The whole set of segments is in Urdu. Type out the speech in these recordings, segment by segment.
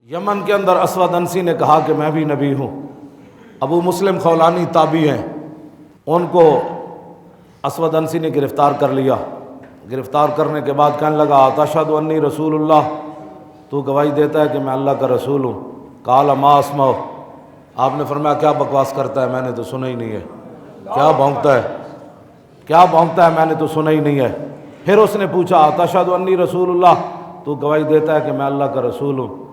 یمن کے اندر اسود انسی نے کہا کہ میں بھی نبی ہوں۔ ابو مسلم خولانی تابعی ہیں، ان کو اسود انسی نے گرفتار کر لیا۔ گرفتار کرنے کے بعد کہنے لگا اتشہد انی رسول اللہ، تو گواہی دیتا ہے کہ میں اللہ کا رسول ہوں؟ قال ما اسمع، آپ نے فرمایا کیا بکواس کرتا ہے، میں نے تو سنا ہی نہیں ہے۔ کیا بھونکتا ہے میں نے تو سنا ہی نہیں ہے۔ پھر اس نے پوچھا اتشہد انی رسول اللہ، تو گواہی دیتا ہے کہ میں اللہ کا رسول ہوں؟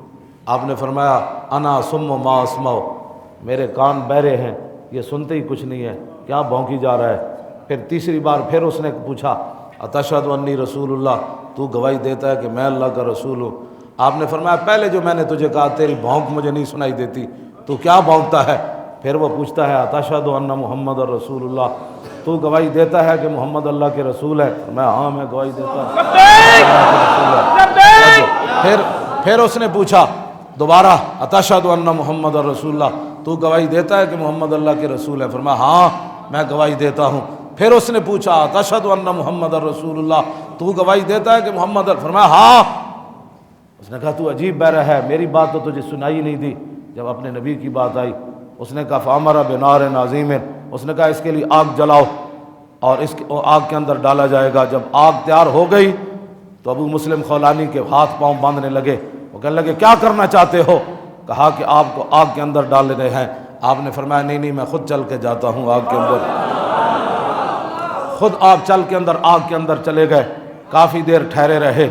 آپ نے فرمایا انا سم ما اسمع، میرے کان بہرے ہیں، یہ سنتے ہی کچھ نہیں ہے، کیا بھونکی جا رہا ہے۔ پھر تیسری بار پھر اس نے پوچھا اتشہد انی رسول اللہ، تو گواہی دیتا ہے کہ میں اللہ کا رسول ہوں؟ آپ نے فرمایا پہلے جو میں نے تجھے کہا تیری بھونک مجھے نہیں سنائی دیتی، تو کیا بھونکتا ہے؟ پھر وہ پوچھتا ہے اتشہد ان محمد رسول اللہ، تو گواہی دیتا ہے کہ محمد اللہ کے رسول ہے؟ ہاں میں گواہی دیتا ہوں۔ پھر اس نے پوچھا دوبارہ اتشہد ان محمد رسول اللہ، تو گواہی دیتا ہے کہ محمد اللہ کے رسول ہے؟ فرمایا ہاں میں گواہی دیتا ہوں۔ پھر اس نے پوچھا اتشہد ان محمد رسول اللہ، تو گواہی دیتا ہے کہ محمد؟ فرمایا ہاں۔ اس نے کہا تو عجیب بہرہ ہے، میری بات تو تجھے سنائی نہیں دی۔ جب اپنے نبی کی بات آئی اس نے کہا فامر بنار عظیم، اس نے کہا اس کے لیے آگ جلاؤ اور اس کے آگ کے اندر ڈالا جائے گا۔ جب آگ تیار ہو گئی تو ابو مسلم خولانی کے ہاتھ پاؤں باندھنے لگے۔ وہ کہنے لگے کیا کرنا چاہتے ہو؟ کہا کہ آپ کو آگ کے اندر ڈال رہے ہیں۔ آپ نے فرمایا نہیں میں خود چل کے جاتا ہوں آگ کے اندر۔ خود آپ چل کے اندر آگ کے اندر چلے گئے، کافی دیر ٹھہرے رہے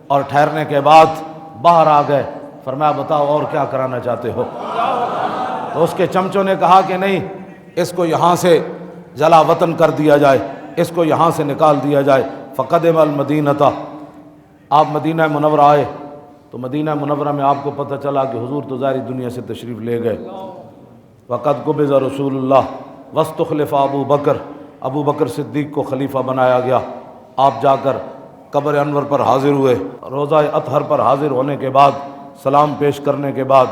اور ٹھہرنے کے بعد باہر آ گئے۔ فرمایا بتاؤ اور کیا کرانا چاہتے ہو؟ تو اس کے چمچوں نے کہا کہ نہیں، اس کو یہاں سے جلا وطن کر دیا جائے، اس کو یہاں سے نکال دیا جائے۔ فقدم المدینۃ، آپ مدینہ منورہ آئے تو مدینہ منورہ میں آپ کو پتہ چلا کہ حضور تو ظاہری دنیا سے تشریف لے گئے۔ وقد قبض رسول اللہ واستخلف ابو بکر صدیق کو خلیفہ بنایا گیا۔ آپ جا کر قبر انور پر حاضر ہوئے۔ روضہ اطہر پر حاضر ہونے کے بعد سلام پیش کرنے کے بعد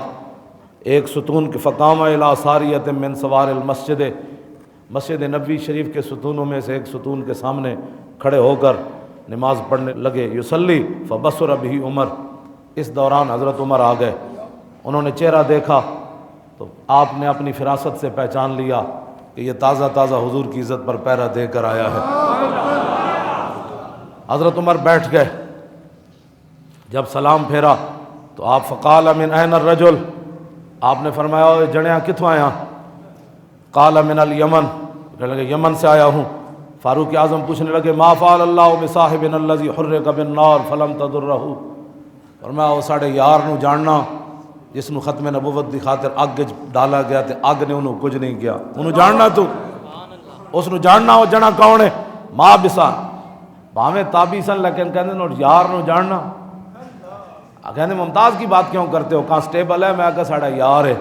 ایک ستون کے فقام الی ساریۃ من سوار المسجد، مسجد نبوی شریف کے ستونوں میں سے ایک ستون کے سامنے کھڑے ہو کر نماز پڑھنے لگے۔ یصلی فبصر بہ عمر، اس دوران حضرت عمر آ گئے۔ انہوں نے چہرہ دیکھا تو آپ نے اپنی فراست سے پہچان لیا کہ یہ تازہ تازہ حضور کی عزت پر پہرا دے کر آیا ہے۔ حضرت عمر بیٹھ گئے۔ جب سلام پھیرا تو آپ فقال من این الرجل، آپ نے فرمایا اے جڑیاں کتوں آیا؟ قال من الیمن، کہنے لگے یمن سے آیا ہوں۔ فاروق اعظم پوچھنے لگے ما فعل اللہ بصاحبنا الذی حرق بالنار فلم تضرہ، فرمایا وہ ساڑے یار نو جاننا جس نو ختم نبوت دی خاطر اگ ڈالا گیا تے اگ نے انہوں کچھ نہیں کیا، انہوں جاننا تو اس نو جاننا وہ جنا کون ہے؟ ما بسا بھاویں تابعی سن لیکن کہندے نو یار نو جاننا۔ کہندے ممتاز کی بات کیوں کرتے ہو؟ کانسٹیبل ہے، میں کہا ساڑا یار ہے۔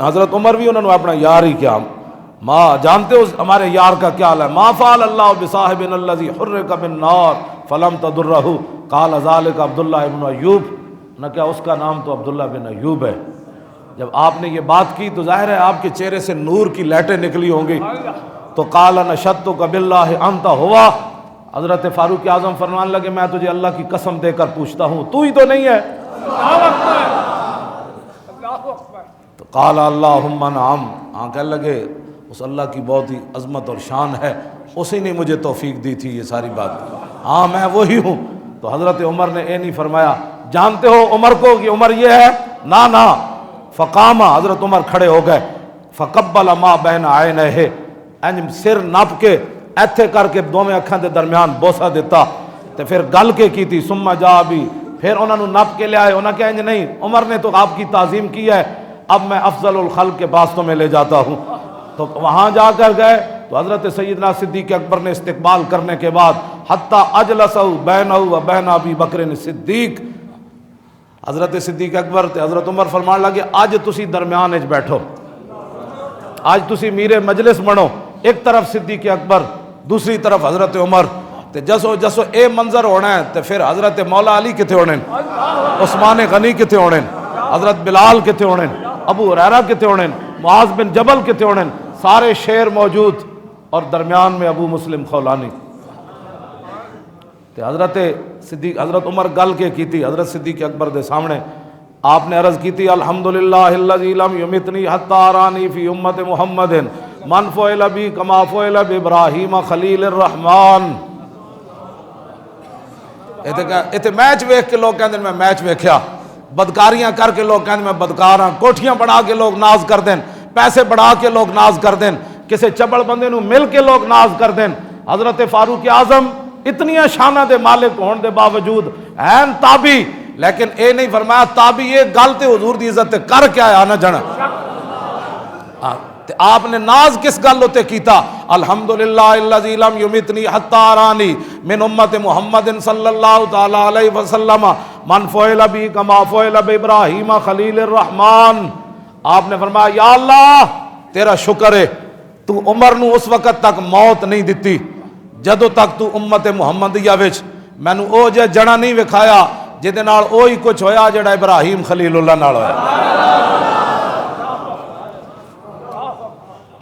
حضرت عمر بھی انہوں نے اپنا یار ہی کیا۔ ماں جانتے ہو ہمارے یار کا کیا حال ہے؟ ما فعل اللہ بصاحبنا الذی حرق بالنار فلم تضرہ قال ذلک عبداللہ ابن ایوب، نہ کیا اس کا نام تو عبداللہ بن ایوب ہے۔ جب آپ نے یہ بات کی تو ظاہر ہے آپ کے چہرے سے نور کی لہٹیں نکلی ہوں گی۔ تو قال نشدتک باللہ انت ہوا، حضرت فاروق اعظم فرمانے لگے میں تجھے اللہ کی قسم دے کر پوچھتا ہوں تو ہی تو نہیں ہے؟ تو قال اللہم نعم، کہنے لگے اس اللہ کی بہت ہی عظمت اور شان ہے، اسی نے مجھے توفیق دی تھی یہ ساری بات، ہاں میں وہی ہوں۔ تو حضرت عمر نے اے نہیں فرمایا جانتے ہو عمر کو کہ عمر یہ ہے؟ نا۔ فقام، حضرت عمر کھڑے ہو گئے۔ فقبل ما بین عینیہ، سر نپ کے ایتھے کر کے دوویں اکھاں دے درمیان بوسہ دیتا تے پھر گل کے کی تھی۔ ثم جا بھی، پھر انہوں نے نپ کے لے آئے۔ انہوں نے کہا انج نہیں، عمر نے تو آپ کی تعظیم کی ہے، اب میں افضل الخلق کے پاس تو میں لے جاتا ہوں۔ تو وہاں جا کر گئے تو حضرت سیدنا صدیق اکبر نے استقبال کرنے کے بعد حتی اجلسہ بینہ و بین ابی بکر صدیق، حضرت صدیق اکبر تے حضرت عمر فرمان لگے اج تسی درمیان وچ بیٹھو، اج تسی میرے مجلس بنو، ایک طرف صدیق اکبر دوسری طرف حضرت عمر، تے جسو اے منظر ہونا ہے تے پھر حضرت مولا علی کتے ہونے، عثمان غنی کتے ہونے، حضرت بلال کتے ہونے، ابو ہریرہ کتے ہونے، معاذ بن جبل کتے ہونے، سارے شیر موجود اور درمیان میں ابو مسلم خولانی۔ کہ حضرت صدیق حضرت عمر گل کے کی تھی حضرت صدیق اکبر دے سامنے، آپ نے عرض کی تھی الحمدللہ الذی لم یمتنی حتی ارانی فی امت محمد من فعل بی کما فعل بابراہیم خلیل الرحمن۔ ایتھے میچ ویکھ کے لوگ کہندے میں میچ ویکھیا، بدکاریاں کر کے لوگ کہندے میں بدکار ہاں، کوٹھیاں بنا کے لوگ ناز کر دین، پیسے بڑھا کے لوگ ناز کر دین، کسے چبڑ بندے نو مل کے لوگ ناز کر دین۔ حضرت فاروق اعظم اتنیاں شانہ دے مالک ہون دے باوجود این تابی، لیکن اے نہیں فرمایا تابی یہ گل تے حضور دی عزت تے کر کے آیا نہ جانا۔ آپ نے ناز کس گل ہوتے کیتا؟ الحمدللہ الذی لم یمتنی حتی ارانی من امت محمد صلی اللہ تعالی علیہ وسلم من فعل بی کما فعل بابراہیم خلیل الرحمن۔ آپ نے فرمایا یا اللہ تیرا شکر ہے، تو عمر نو اس وقت تک موت نہیں دیتی جدو تک تو امت محمدیہ وچ مینوں او جے جڑا نہیں وکھایا جہدے نال اوہی کچھ ہویا جڑا ابراہیم خلیل اللہ نال ہویا۔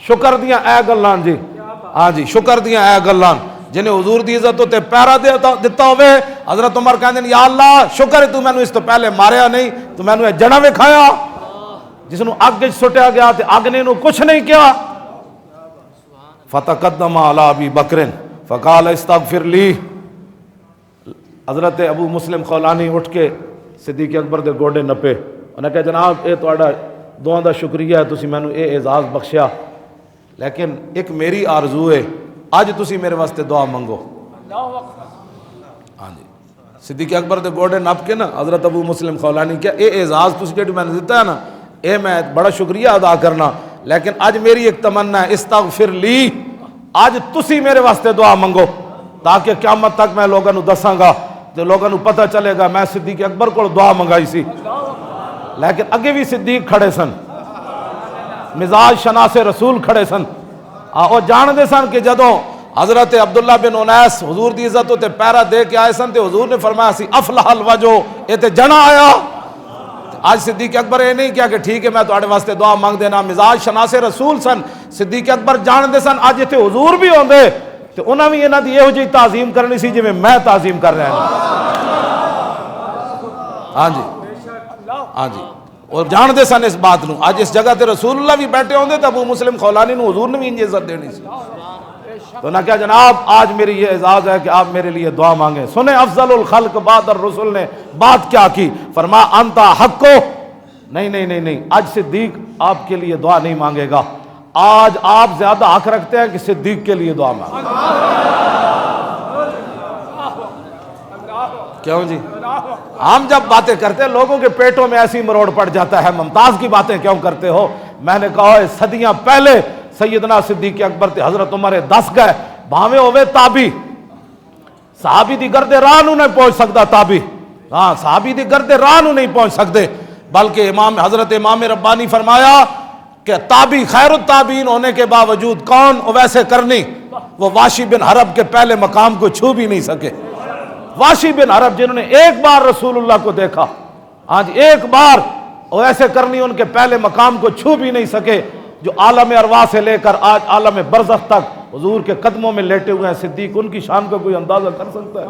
شکر دیاں اے گلان جی، ہاں جی شکر دیاں اے گلان جنہیں حضور دی عزت تے پیرا دیتا ہوئے۔ حضرت عمر کہندے یا اللہ شکر ہے تو میں نو اس تو پہلے ماریا نہیں، تو میں نو جڑا وکھایا، جس نو اگ وچ سٹیا گیا تے اگ نے نو کچھ نہیں کیا۔ فتقدم علی ابی بکر فقال استغفر لی۔ حضرت ابو مسلم خولانی اٹھ کے صدیق اکبر دے گوڑے نپے، انہیں کہا جناب اے تہاڈا دعاں دا شکریہ ہے، تسی مینوں اے اعزاز بخشیا، لیکن ایک میری آرزو ہے، اج تسی میرے واسطے دعا منگو۔ ہاں جی صدیق اکبر دے گوڑے نپ کے نا حضرت ابو مسلم خولانی کیا اے اعزاز تسی جڑی میں نے دیتا ہے نا، اے میں بڑا شکریہ ادا کرنا، لیکن اج میری ایک تمنا ہے استغفر لی، اج تسی میرے واسطے دعا منگو تاکہ قیامت تک میں لوگوں نو دساں گا تو لوگوں نو پتہ چلے گا میں صدیق اکبر کو دعا منگائی سی۔ لیکن اگے بھی صدیق کھڑے سن، مزاج شناس رسول کھڑے سن، اور جان دے سن کہ جدوں حضرت عبداللہ بن انیس حضور دی عزت تے پیرا دے کے آئے سن تے حضور نے فرمایا سی افلح الوجو اے تے جنا آیا۔ آج صدیق اکبر یہ نہیں کیا کہ ٹھیک ہے میں تواڈے واسطے دعا مانگ دینا، مزاج شناس رسول سن، صدیق اکبر جان دے سن اج ایتھے حضور بھی ہوندے تے انہاں بھی انہاں دی یہو جی تعظیم کرنی سی جویں میں تعظیم کر رہا ہوں۔ ہاں جی ہاں جی، اور جان دے سن اس بات نو، آج اس جگہ تے رسول اللہ بھی بیٹھے ہوندے تے ابو مسلم خولانی نو حضور نے بھی انج عزت دینی سی۔ تو نہ کیا جناب آج میری یہ اعزاز ہے کہ آپ میرے لیے دعا مانگیں۔ سنیں افضل الخلق بعد الرسل نے بات کیا کی، فرمایا انتا حق کو، نہیں آج صدیق آپ کے لیے دعا نہیں مانگے گا، آج آپ زیادہ حق رکھتے ہیں کہ صدیق کے لیے دعا مانگیں۔ کیوں جی؟ ہم جب باتیں کرتے ہیں لوگوں کے پیٹوں میں ایسی مروڑ پڑ جاتا ہے، ممتاز کی باتیں کیوں کرتے ہو؟ میں نے کہا ہے صدیاں پہلے سیدنا صدیق اکبر تے حضرت عمر دس گئے، بھاویں ہوئے تابی، صحابی دی گرد راہ نو نہیں پہنچ سکتا تابی، ہاں صحابی دی گرد راہ نو نہیں پہنچ سکتے، بلکہ حضرت امام ربانی فرمایا کہ تابی خیر التابعین ہونے کے باوجود کون ویسے کرنی، وہ واشی بن حرب کے پہلے مقام کو چھو بھی نہیں سکے۔ واشی بن حرب جنہوں نے ایک بار رسول اللہ کو دیکھا، آج ایک بار ایسے کرنی ان کے پہلے مقام کو چھو بھی نہیں سکے، جو عالم ارواح سے لے کر آج عالم برزخ تک حضور کے قدموں میں لیٹے ہوئے ہیں۔ صدیق ان کی شان کو کوئی اندازہ کر سکتا ہے؟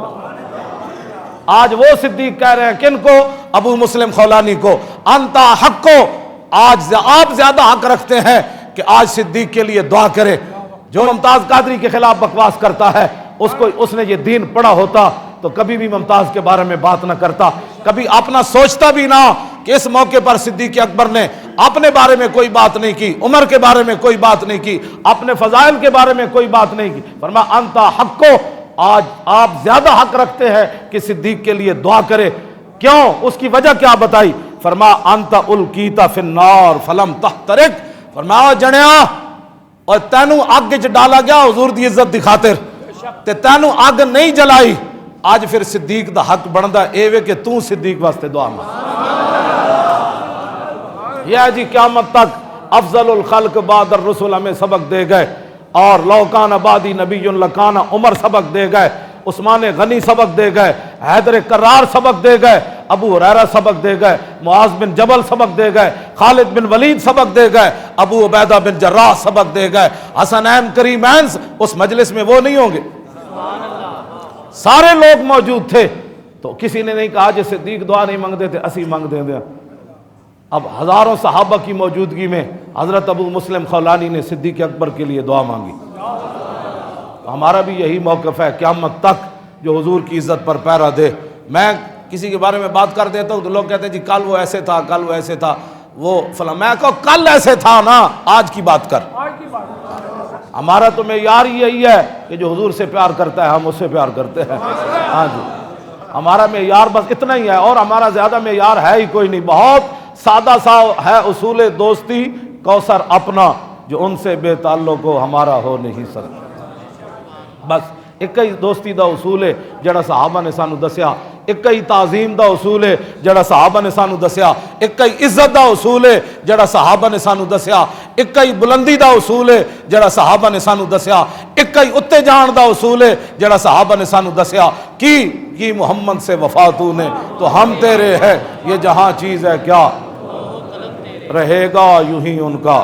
آج وہ صدیق کہہ رہے ہیں کن کو؟ ابو مسلم خولانی کو، انتا حق کو، آج آپ زیادہ حق رکھتے ہیں کہ آج صدیق کے لیے دعا کرے۔ جو ممتاز قادری کے خلاف بکواس کرتا ہے اس نے یہ دین پڑھا ہوتا تو کبھی بھی ممتاز کے بارے میں بات نہ کرتا، کبھی اپنا سوچتا بھی نہ کہ اس موقع پر صدیق اکبر نے اپنے بارے میں کوئی بات نہیں کی، عمر کے بارے میں کوئی بات نہیں کی، اپنے فضائل کے بارے میں کوئی بات نہیں کی۔ فرمایا انتا حق کو، آج آپ زیادہ حق رکھتے ہیں کہ صدیق کے لیے دعا کرے۔ کیوں؟ اس کی وجہ کیا بتائی؟ فرمایا انتا القیت فی النار فلم تحترق، فرمایا جنیا اور تینوں آگ وچ ڈالا گیا حضور دی عزت دی خاطر تے تینوں آگ نہیں جلائی، آج پھر صدیق دا حق بندا اے وے کہ تو صدیق واسطے دعا مانگ۔ یہ جی قیامت تک افضل الخلق بعد الرسل ہمیں سبق دے گئے، اور لو کان بعدی نبی لکان عمر سبق دے گئے، عثمان غنی سبق دے گئے، حیدر کرار سبق دے گئے، ابو ہریرہ سبق دے گئے، معاذ بن جبل سبق دے گئے، خالد بن ولید سبق دے گئے، ابو عبیدہ بن جراح سبق دے گئے، حسنین کریمین اس مجلس میں وہ نہیں ہوں گے؟ سارے لوگ موجود تھے، تو کسی نے نہیں کہا جس صدیق دعا نہیں مانگتے تھے اسی مانگ دیں دیں. اب ہزاروں صحابہ کی موجودگی میں حضرت ابو مسلم خولانی نے صدیق اکبر کے لیے دعا مانگی. ہمارا بھی یہی موقف ہے قیامت تک جو حضور کی عزت پر پیرا دے. میں کسی کے بارے میں بات کر دیتا ہوں تو لوگ کہتے ہیں جی کل وہ ایسے تھا، کل وہ ایسے تھا، وہ فلاں. میں کہو کل ایسے تھا نا، آج کی بات کر. ہمارا تو معیار ہی یہی ہے کہ جو حضور سے پیار کرتا ہے ہم اس سے پیار کرتے ہیں. ہاں جی، ہمارا معیار بس اتنا ہی ہے، اور ہمارا زیادہ معیار ہے ہی کوئی نہیں. بہت سادہ سا ہے اصول دوستی، کوثر اپنا جو ان سے بے تعلق ہو ہمارا ہو نہیں سکتا. بس ایک ہی دوستی دا اصول ہے جڑا صحابہ نے سانو دسیا، ایک ہی تعظیم دا اصول ہے جڑا صحابہ نے سانو دسیا، ایک ہی عزت دا اصول ہے جڑا صحابہ نے سانو دسیا، ایک ہی بلندی دا اصول ہے جڑا صحابہ نے سانو دسیا، ایک ہی اتے جان دا اصول ہے جڑا صحابہ نے سانو دسیا. کی محمد سے وفا تو نے تو ہم تیرے ہے، یہ جہاں چیز ہے کیا رہے گا یوں ہی ان کا.